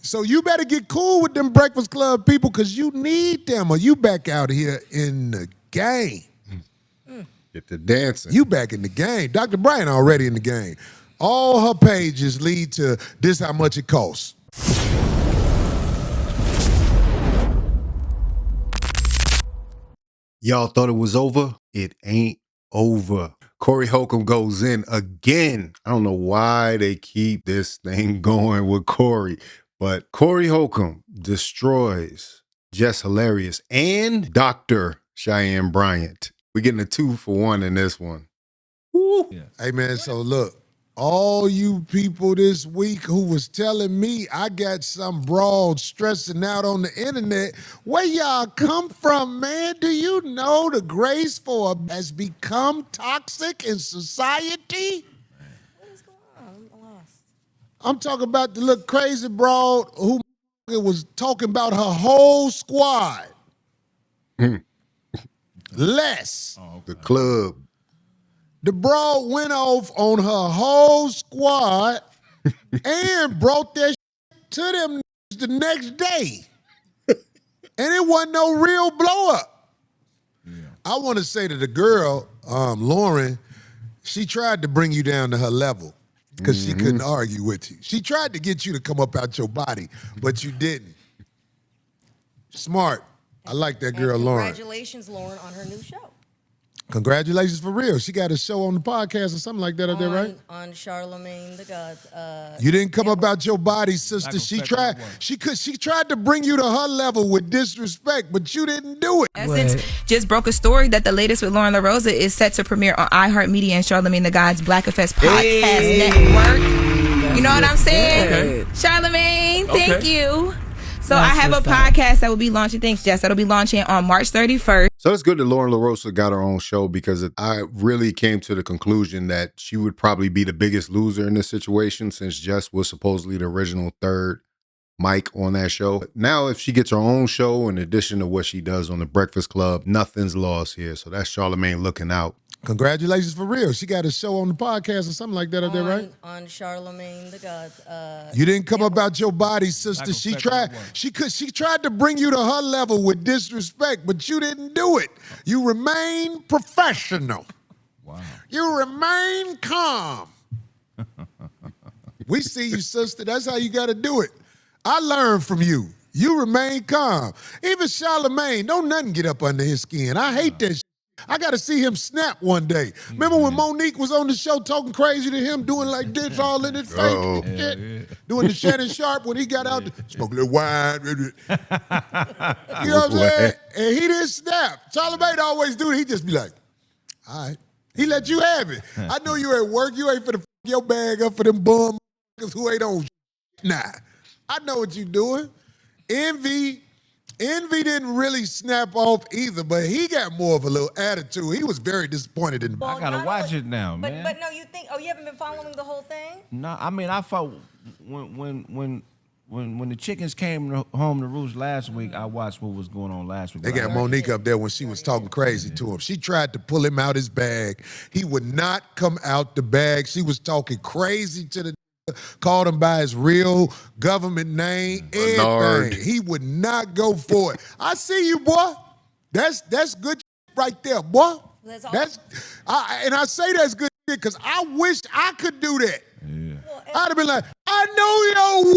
So you better get cool with them Breakfast Club people because you need them or you back out here in the game. Get the dancing. You back in the game. Dr. Bryant already in the game. All her pages lead to this how much it costs. Y'all thought it was over? It ain't over. Corey Holcomb goes in again. I don't know why they keep this thing going with Corey, but Corey Holcomb destroys Jess Hilarious and Dr. Cheyenne Bryant. We're getting a 2-for-1 in this one. Woo. Yeah. Hey, man, so look, all you people this week who was telling me I got some broad stressing out on the internet, where y'all come from, man? Do you know the grace for has become toxic in society? What is going on? I'm lost. I'm talking about the little crazy broad who was talking about her whole squad. Less. The club. The broad went off on her whole squad and brought that to them the next day. And it wasn't no real blow up. Yeah. I want to say to the girl, Lauren, she tried to bring you down to her level because she couldn't argue with you. She tried to get you to come up out your body, but you didn't. Smart. I like that girl, Lauren. Congratulations, Lauren, on her new show. Congratulations for real. She got a show on the podcast or something like that up there, right? On Charlemagne the God's. You didn't come about your body, sister. She tried to bring you to her level with disrespect, but you didn't do it. Essence just broke a story that the latest with Lauren LaRosa is set to premiere on iHeartMedia and Charlemagne the God's Black Effects Podcast Network. You know what I'm saying? Okay. Charlemagne, thank you. So I have a podcast that will be launching, thanks Jess, that'll be launching on March 31st. So it's good that Lauren LaRosa got her own show because I really came to the conclusion that she would probably be the biggest loser in this situation since Jess was supposedly the original third mic on that show. Now, if she gets her own show in addition to what she does on The Breakfast Club, nothing's lost here. So that's Charlemagne looking out. Congratulations for real. She got a show on the podcast or something like that up there, right? On Charlemagne the God's. You didn't come about your body, sister. She tried to bring you to her level with disrespect, but you didn't do it. You remain professional. Wow. You remain calm. We see you, sister. That's how you got to do it. I learned from you. You remain calm. Even Charlemagne, don't nothing get up under his skin. I hate that shit. I got to see him snap one day. Remember when Monique was on the show talking crazy to him, doing like this all in his face? Doing the Shannon Sharp when he got out, smoking a little wine. You know what I'm saying? And he didn't snap. Charlemagne always do it. He just be like, all right. He let you have it. I know you at work. You ain't finna f your bag up for them bum who ain't on nah. I know what you doing. Envy didn't really snap off either, but he got more of a little attitude. He was very disappointed in. I gotta watch it now, man. But no, you think? Oh, you haven't been following the whole thing? No, I mean I felt when the chickens came home to roost last week, I watched what was going on last week. They got Monique up there when she was talking crazy to him. She tried to pull him out his bag. He would not come out the bag. She was talking crazy to the. Called him by his real government name, everything. He would not go for it. I see you, boy. That's good right there, boy. And I say that's good because I wish I could do that. Yeah. I'd have been like, I know your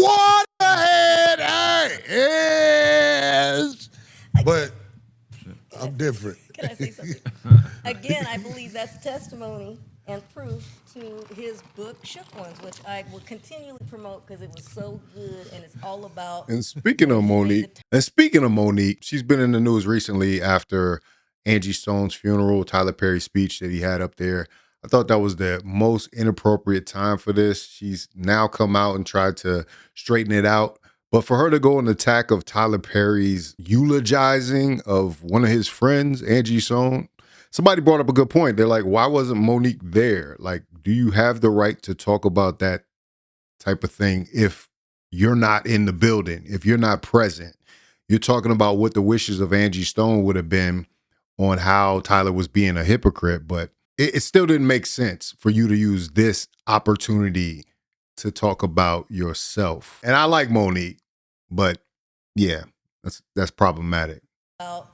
waterhead is. But I'm different. Can I say something? Again, I believe that's testimony and proof to his book, Shook Ones, which I will continually promote because it was so good and it's all about. And speaking of Monique, she's been in the news recently after Angie Stone's funeral, Tyler Perry's speech that he had up there. I thought that was the most inappropriate time for this. She's now come out and tried to straighten it out. But for her to go on attack of Tyler Perry's eulogizing of one of his friends, Angie Stone, somebody brought up a good point. They're like, why wasn't Monique there? Like, do you have the right to talk about that type of thing if you're not in the building, if you're not present? You're talking about what the wishes of Angie Stone would have been on how Tyler was being a hypocrite, but it still didn't make sense for you to use this opportunity to talk about yourself. And I like Monique. But yeah, that's problematic. About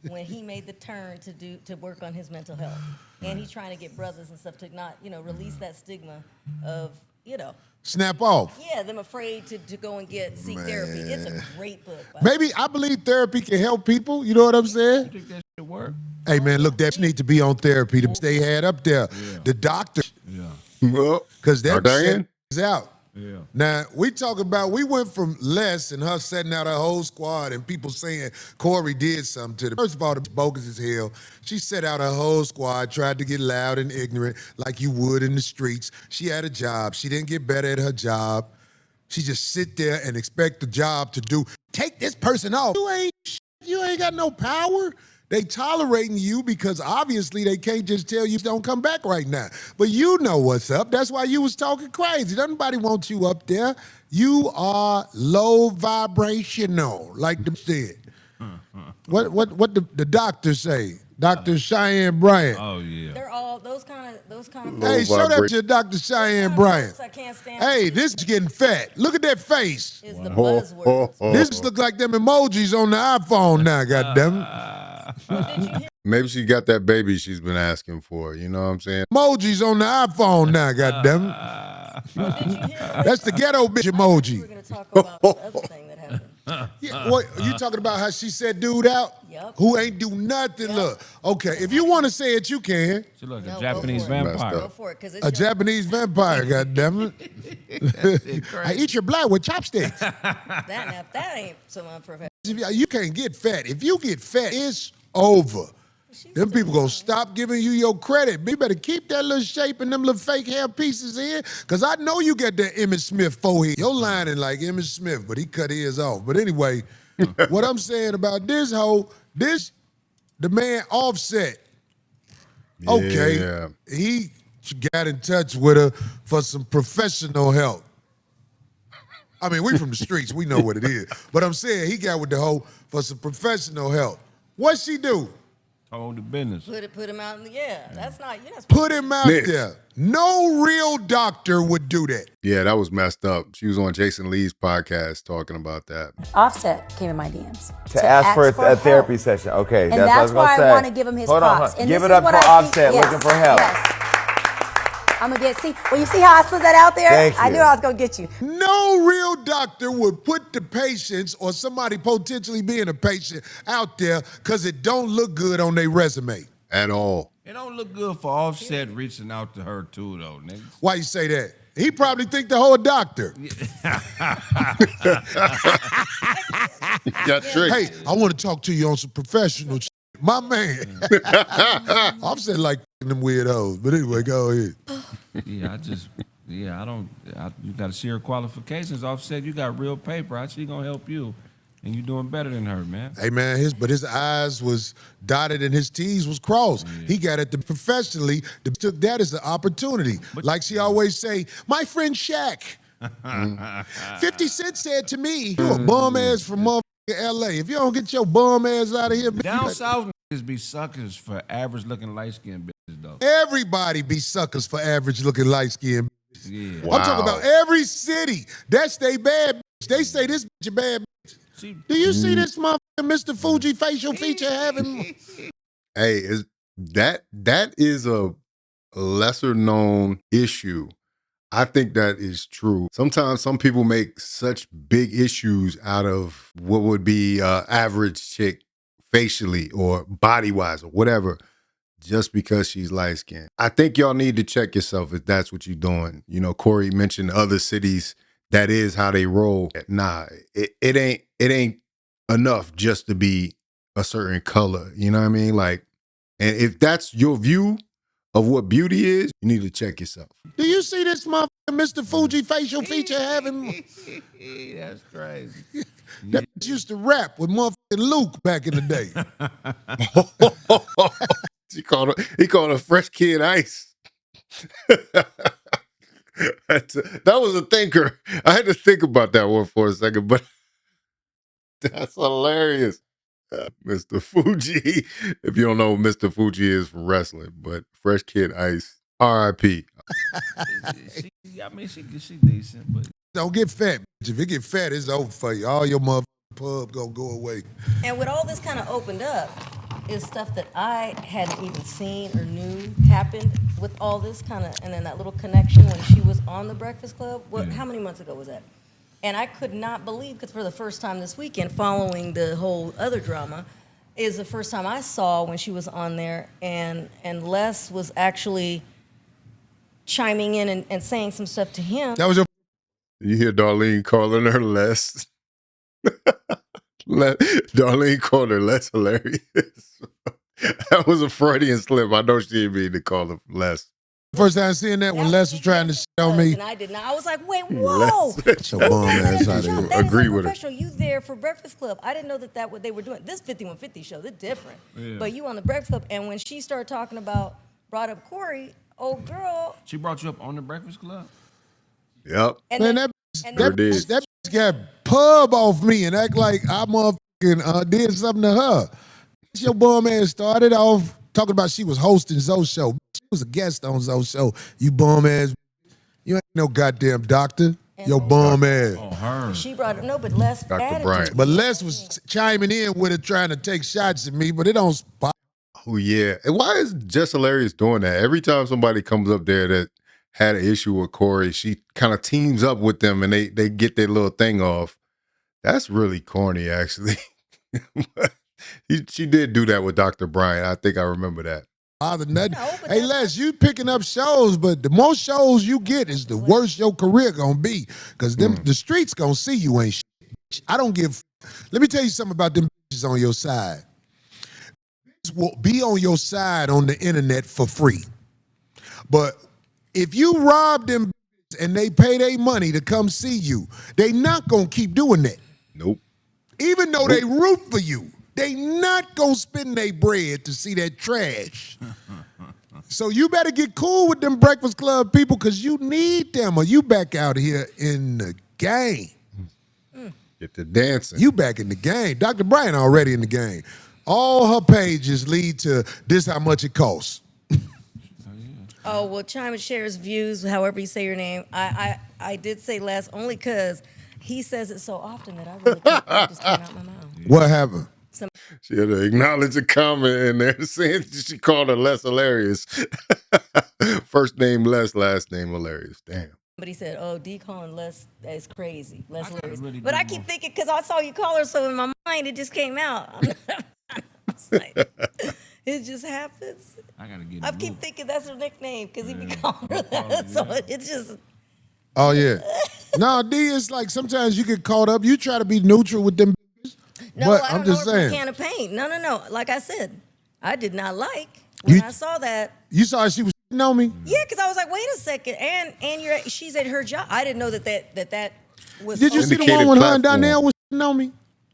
when he made the turn to work on his mental health, and he's trying to get brothers and stuff to not release that stigma of Snap off. yeah, them afraid to go and seek therapy. It's a great book. Maybe I believe therapy can help people. You know what I'm saying? You think that shit work? Hey man, look, that need to be on therapy. They had up there the doctor, Well, because that Diane? shit is out. Yeah. Now, we went from Les and her setting out her whole squad and people saying Corey did something to them. First of all, it's bogus as hell. She set out her whole squad, tried to get loud and ignorant like you would in the streets. She had a job. She didn't get better at her job. She just sit there and expect the job to do, take this person off. You ain't got no power. They tolerating you because obviously they can't just tell you don't come back right now. But you know what's up. That's why you was talking crazy. Nobody wants you up there. You are low vibrational, like the said. What the doctor say? Dr. Cheyenne Bryant. Oh yeah. They're all those kind of. Hey, show that to Dr. Cheyenne Bryant. I can't stand. Hey, this is getting fat. Look at that face. Is the buzzword. This look like them emojis on the iPhone now, goddammit. Did you hear? Maybe she got that baby she's been asking for. You know what I'm saying? Emojis on the iPhone now, goddammit. Did you hear? That's the ghetto bitch We're emoji. going to talk about the other thing that happened. Yeah, what you talking about? How she said dude out? Yep. Who ain't do nothing? Yep. Look, okay. If you want to say it, you can. She look No, a go Japanese for it. vampire. Go for it, because it's A Japanese vampire, goddammit. I eat your blood with chopsticks. that ain't so unprofessional. You can't get fat. If you get fat, it's over. Them people gonna stop giving you your credit. You better keep that little shape and them little fake hair pieces in, because I know you got that Emmett Smith forehead. Your lining like Emmett Smith, but he cut his off. But anyway, what I'm saying about this hoe, the man Offset, okay, Yeah. he got in touch with her for some professional help. I mean, we from the streets, we know what it is. But I'm saying he got with the hoe for some professional help. What'd she do? Told the business. Put him out in the That's not Put him out Nick. there. No real doctor would do that. Yeah, that was messed up. She was on Jason Lee's podcast talking about that. Offset came in my DMs To ask for a help. therapy session. Okay, And that's what I was that's why gonna I say. want to give him his Hold on, props. hold on. And Give this it is up what for I think- Offset yes, looking for help. Yes. I'm gonna see. Well, you see how I slid that out there? Thank I you. knew I was gonna get you. No real doctor would put the patients or somebody potentially being a patient out there because it don't look good on their resume. At all. It don't look good for Offset reaching out to her too, though, niggas. Why you say that? He probably think the whole doctor. Got tricked. Hey, I want to talk to you on some professional shit. My man. Offset like them weirdos. But anyway, go ahead. You got to see her qualifications. Offset, you got real paper. How she gonna help you? And you doing better than her, man. Hey man, his I's was dotted and his T's was crossed. Yeah. He got it professionally. Took that as an opportunity. Like she always say, my friend Shaq. 50 Cent said to me, you a bum ass from motherfucking LA. If you don't get your bum ass out of here, Down south niggas be suckers for average looking light skinned bitches though. everybody be suckers for average looking light skinned. Yeah. Wow. I'm talking about every city. That's they bad bitch. They say this bitch a bad bitch. Do you see this motherfucker Mr. Fuji facial feature having? Hey, that is a lesser known issue. I think that is true. Sometimes some people make such big issues out of what would be average chick facially or body wise or whatever, just because she's light skinned. I think y'all need to check yourself if that's what you're doing. You know, Corey mentioned other cities. That is how they roll. Nah, it ain't enough just to be a certain color. You know what I mean? Like, and if that's your view of what beauty is, you need to check yourself. Do you see this motherfucker Mr. Fuji facial feature having? That's crazy. That bitch used to rap with motherfucking Luke back in the day. He called her Fresh Kid Ice. That was a thinker. I had to think about that one for a second, but that's hilarious. Mr. Fuji. If you don't know who Mr. Fuji is from wrestling, but Fresh Kid Ice, R.I.P. She decent, but Don't get fat, bitch. If it get fat, it's over for you. All your motherfucking pub gonna go away. And what all this kind of opened up is stuff that I hadn't even seen or knew happened with all this kind of, and then that little connection when she was on the Breakfast Club. How many months ago was that? And I could not believe, because for the first time this weekend, following the whole other drama, is the first time I saw when she was on there, and Les was actually chiming in and saying some stuff to him. That was your. You hear Darlene calling her less. Darlene called her less hilarious. That was a Freudian slip. I know she didn't mean to call her less. First time seeing that when Les was trying to shit on me. And I did not. I was like, wait, whoa. Get your bum ass out of here. That Agree is with her. unprofessional. You there for Breakfast Club. I didn't know that what they were doing. This 5150 show, they're different. Yeah. But you on the Breakfast Club, and when she started talking brought up Corey, old girl. She brought you up on the Breakfast Club? Yep. And Man, then, that bitch got pub off me and act like I motherfucking did something to her. Your bum ass started off talking about she was hosting Zoe's show. She was a guest on Zoe's show. You bum ass. You ain't no goddamn doctor. Your bum ass. Oh, her. she brought it. No, but Les Dr. added Bryant. to it. But Les was chiming in with it, trying to take shots at me, but it don't spot. Oh, yeah. And why is Jess Hilarious doing that? Every time somebody comes up there that had an issue with Corey, she kind of teams up with them and they get their little thing off. That's really corny, actually. She did do that with Dr. Bryant. I think I remember that. Other than that, No, but hey that's Les, you picking up shows, but the more shows you get is the worse your career gonna be. Cause the streets gonna see you ain't shit. I don't give. Let me tell you something about them bitches on your side. Bitches will be on your side on the internet for free. But if you rob them bitches and they pay their money to come see you, they not gonna keep doing that. Nope. Even though they root for you, they not gonna spend their bread to see that trash. So you better get cool with them Breakfast Club people, because you need them, or you back out here in the game. Get to dancing. You back in the game. Dr. Bryant already in the game. All her pages lead to this how much it costs. Oh, well, Chime and shares views, however you say your name. I did say Les only because he says it so often that I really can't it just came out my mouth. What happened? She had to acknowledge a comment in there saying she called her less hilarious. First name less, last name hilarious. Damn. Somebody said, oh, D calling Les is crazy. Les hilarious. really But do I keep more. thinking, because I saw you call her, so in my mind, it just came out. It's like, it just happens. I gotta get I in the keep mood. thinking that's her nickname, because he be calling her that. So it's just, Oh, yeah. No, D, it's like sometimes you get caught up. You try to be neutral with them. no, But I I'm don't just know her from saying. a can of paint. No. Like I said, I did not like when You- I saw that. You saw she was on me? Yeah, because I was like, wait a second, and she's at her job. I didn't know that was. Did you see the Indicated one when her and platform. Donnell was on me?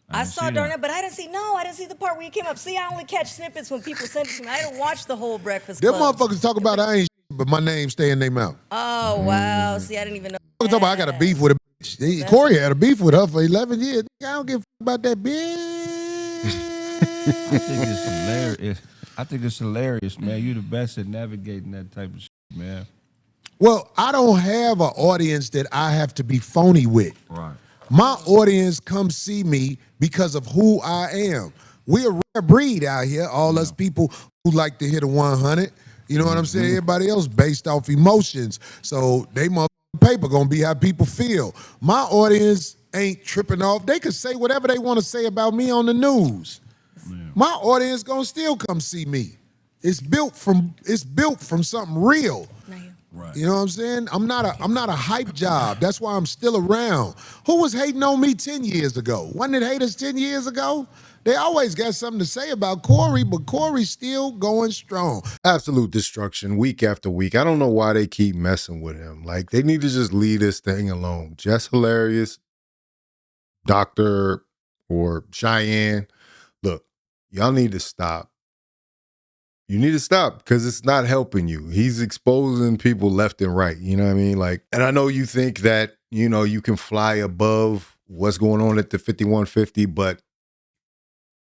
I didn't saw see that. Darnell, but I didn't see the part where you came up. See, I only catch snippets when people send it to me. I didn't watch the whole Breakfast Them Club. motherfuckers talk about I ain't but my name stay in their mouth. Oh, wow. See, I didn't even know. Talk about I got a beef with a bitch. Corey had a beef with her for 11 years. I don't give a fuck about that bitch. I think it's hilarious. I think it's hilarious, man. You the best at navigating that type of shit, man. Well, I don't have an audience that I have to be phony with. Right. My audience comes see me because of who I am. We're a rare breed out here, all us people who like to hit a 100. You know what I'm saying? Everybody else based off emotions. So they motherfucking paper gonna be how people feel. My audience ain't tripping off. They could say whatever they want to say about me on the news. My audience gonna still come see me. It's built from something real. Right. You know what I'm saying? I'm not a hype job. That's why I'm still around. Who was hating on me 10 years ago? Wasn't it haters 10 years ago? They always got something to say about Corey, but Corey's still going strong. Absolute destruction week after week. I don't know why they keep messing with him. Like, they need to just leave this thing alone. Jess Hilarious, Doctor, or Cheyenne. Look, y'all need to stop. You need to stop because it's not helping you. He's exposing people left and right. You know what I mean? Like, and I know you think that, you know, you can fly above what's going on at the 5150, but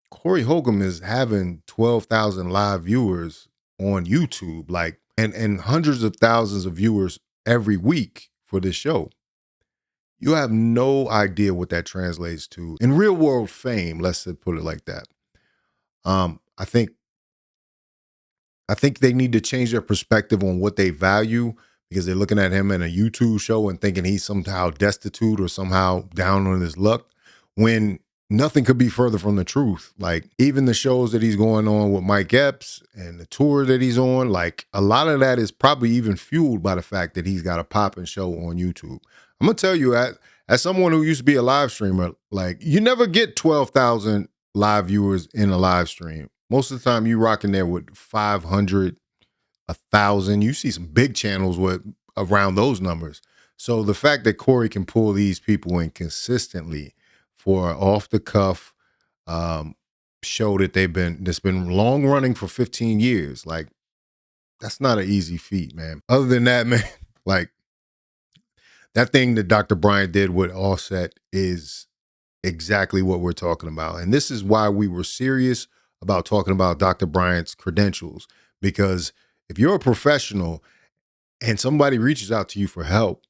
Corey Holcomb is having 12,000 live viewers on YouTube, like, and hundreds of thousands of viewers every week for this show. You have no idea what that translates to in real world fame. Let's put it like that. I think they need to change their perspective on what they value, because they're looking at him in a YouTube show and thinking he's somehow destitute or somehow down on his luck, when nothing could be further from the truth. Like, even the shows that he's going on with Mike Epps and the tour that he's on, like, a lot of that is probably even fueled by the fact that he's got a popping show on YouTube. I'm gonna tell you, as someone who used to be a live streamer, like, you never get 12,000 live viewers in a live stream. Most of the time you rocking there with 500, 1,000. You see some big channels with around those numbers. So the fact that Corey can pull these people in consistently for an off the cuff show that's been long running for 15 years, like, that's not an easy feat, man. Other than that, man, like, that thing that Dr. Bryant did with Offset is exactly what we're talking about. And this is why we were serious about talking about Dr. Bryant's credentials, because if you're a professional and somebody reaches out to you for help,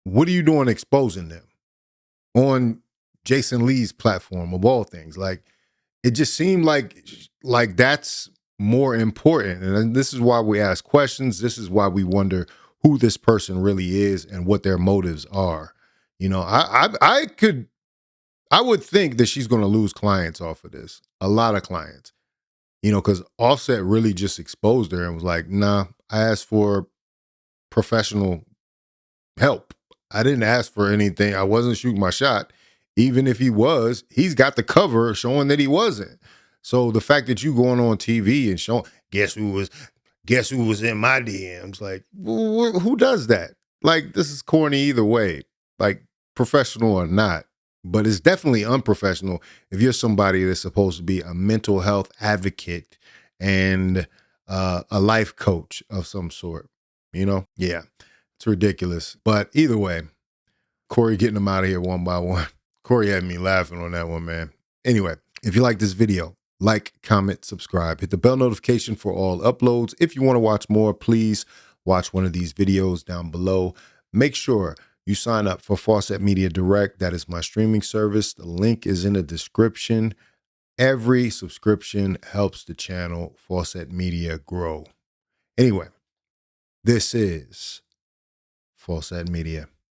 what are you doing exposing them on Jason Lee's platform of all things? Like, it just seemed like that's more important. And this is why we ask questions. This is why we wonder who this person really is and what their motives are. You know, I would think that she's going to lose clients off of this. A lot of clients, you know, because Offset really just exposed her and was like, nah, I asked for professional help. I didn't ask for anything. I wasn't shooting my shot. Even if he was, he's got the cover showing that he wasn't. So the fact that you going on TV and showing, guess who was in my DMs? Like, who does that? Like, this is corny either way, like, professional or not. But it's definitely unprofessional if you're somebody that's supposed to be a mental health advocate and a life coach of some sort. You know? Yeah, it's ridiculous. But either way, Corey getting them out of here one by one. Corey had me laughing on that one, man. Anyway, if you like this video, like, comment, subscribe, hit the bell notification for all uploads. If you want to watch more, please watch one of these videos down below. Make sure you sign up for Faucette Media Direct. That is my streaming service. The link is in the description. Every subscription helps the channel Faucette Media grow. Anyway, this is Faucette Media.